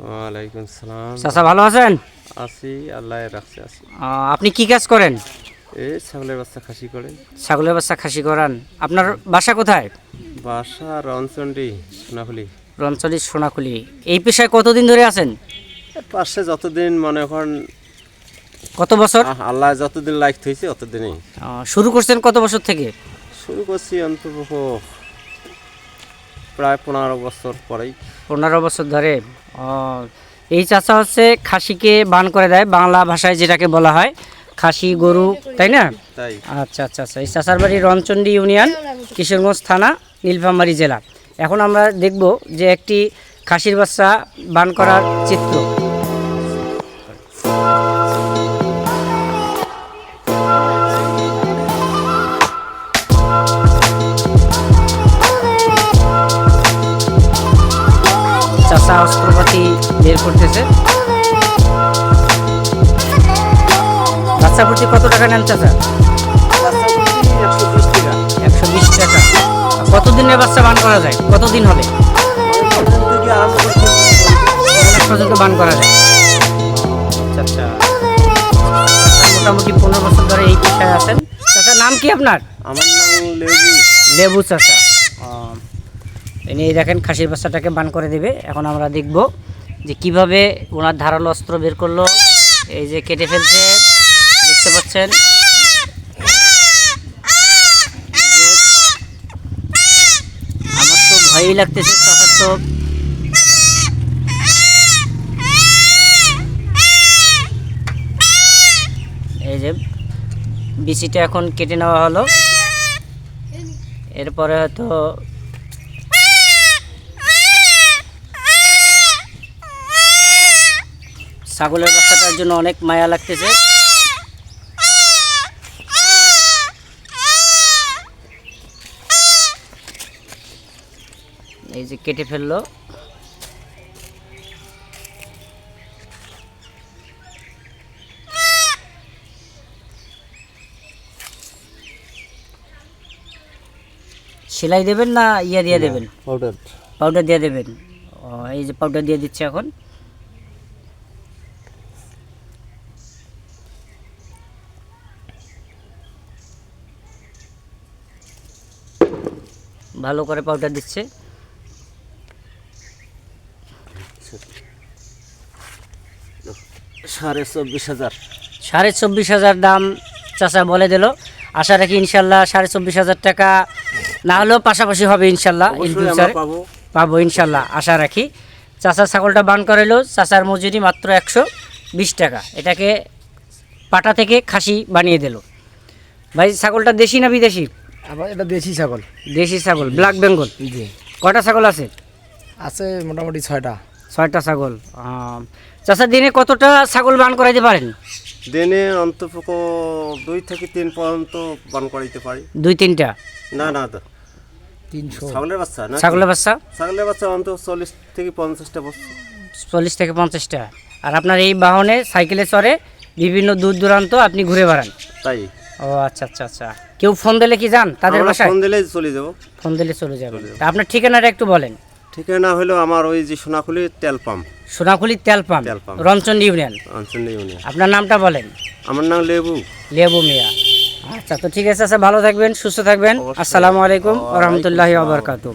ওয়ালাইকুম সালাম। চাচা ভালো আছেন? আছি, আল্লাহ রাখছে আছি। আপনি কি কাজ করেন? এই ছাগলের বাচ্চা খাসি করে। ছাগলের বাচ্চা খাসি করান। আপনার বাসা কোথায়? বাসা রনচন্ডী, সোনাখুলি। রঞ্চলি সোনাখুলি। এই পেশায় কতদিন ধরে আছেন? পাশে যতদিন মনে করেন কত বছর? আল্লাহ যতদিন লাইক হয়েছে অতদিনই শুরু করছেন কত বছর থেকে? শুরু করছি অন্তত প্রায় 15 বছর পরেই। 15 বছর ধরে। এই চাচা হচ্ছে খাসিকে বান করে দেয়, বাংলা ভাষায় যেটাকে বলা হয় খাসি গরু, তাই না? তাই। আচ্ছা আচ্ছা আচ্ছা। এই চাচার বাড়ি রনচন্ডী ইউনিয়ন, কিশোরগঞ্জ থানা, নীলফামারী জেলা। এখন আমরা দেখব যে একটি খাসির বাচ্চা বান করার চিত্র। চাচা অস্ত্রপাতি বের করতেছে। বাচ্চা প্রতি কত টাকা নেন চাচা? 120 টাকা। 120 টাকা। কতদিনের বাচ্চা বান করা যায়? কতদিন হবে পর্যন্ত বান করা যায়? আচ্ছা আচ্ছা। মোটামুটি 15 বছর ধরে এই পেশায় আছেন। চাচার নাম কি আপনার? আমার নাম লেবু। লেবু চাচা। এই দেখেন খাসির বাচ্চাটাকে বান করে দেবে। এখন আমরা দেখব যে কিভাবে ওনার ধারালো অস্ত্র বের করলো। এই যে কেটে ফেলছে, দেখতে পাচ্ছেন। আমার তো ভয়ই লাগতেছে, চাচার তো এই যে বিচিটা এখন কেটে নেওয়া হলো। এরপরে হয়তো ছাগলের বাচ্চাটার জন্য অনেক মায়া লাগতেছে। এই যে কেটে ফেললো। সেলাই দেবেন না ইয়া দিয়ে দেবেন? পাউডার। পাউডার দিয়ে দেবেন। এই যে পাউডার দিয়ে দিচ্ছে এখন। ভালো করে পাউডার দিচ্ছে। 24,500। 24,500 দাম চাচা বলে দিল। আশা রাখি ইনশাল্লাহ 24,500 টাকা না হলেও পাশাপাশি হবে ইনশাল্লাহ। ইন ফিউচারে পাবো ইনশাল্লাহ, আশা রাখি। চাচার ছাগলটা বান করাইলো। চাচার মজুরি মাত্র 120 টাকা। এটাকে পাটা থেকে খাসি বানিয়ে দিল। ভাই ছাগলটা দেশি না বিদেশি? আবার এটা দেশি ছাগল। দেশি ছাগল, ব্ল্যাক বেঙ্গল। জি। কয়টা ছাগল আছে? আছে মোটামুটি 6টা। 6টা ছাগল। চাচা দিনে কতটা ছাগল বান করাইতে পারেন? দিনে অন্তত 2 থেকে 3 পর্যন্ত বান করাইতে পারি। 2-3টা? না না, 300। ছাগলের বাচ্চা না। ছাগলের বাচ্চা? ছাগলের বাচ্চা অন্তত 40 থেকে 50টা বস্তু। 40 থেকে 50টা। আর আপনার এই বাহনে সাইকেলে চড়ে বিভিন্ন দূর দূরান্ত আপনি ঘুরে বেড়ান? তাই। ও আচ্ছা আচ্ছা আচ্ছা। কেউ ফোন দিলে কি যান তাদের আমরা বাসায়? ফোন দিলেই চলে যাব। ফোন দিলে চলে যাবেন। তা আপনার ঠিকানাটা একটু বলেন। ঠিকানা হলো আমার ওই যে সোনাখুলি তেল পাম্প। সোনাখুলি তেল পাম্প, তেল pump. Ranchandi union. Ranchandi union. আপনার নামটা বলেন। আমার নাম লেবু। লেবু মিয়া। আচ্ছা, তো ঠিক আছে। আচ্ছা, ভালো থাকবেন, সুস্থ থাকবেন। অবশ্যই। আসসালামু আলাইকুম ওয়া রাহমাতুল্লাহি ওয়া বারাকাতুহু।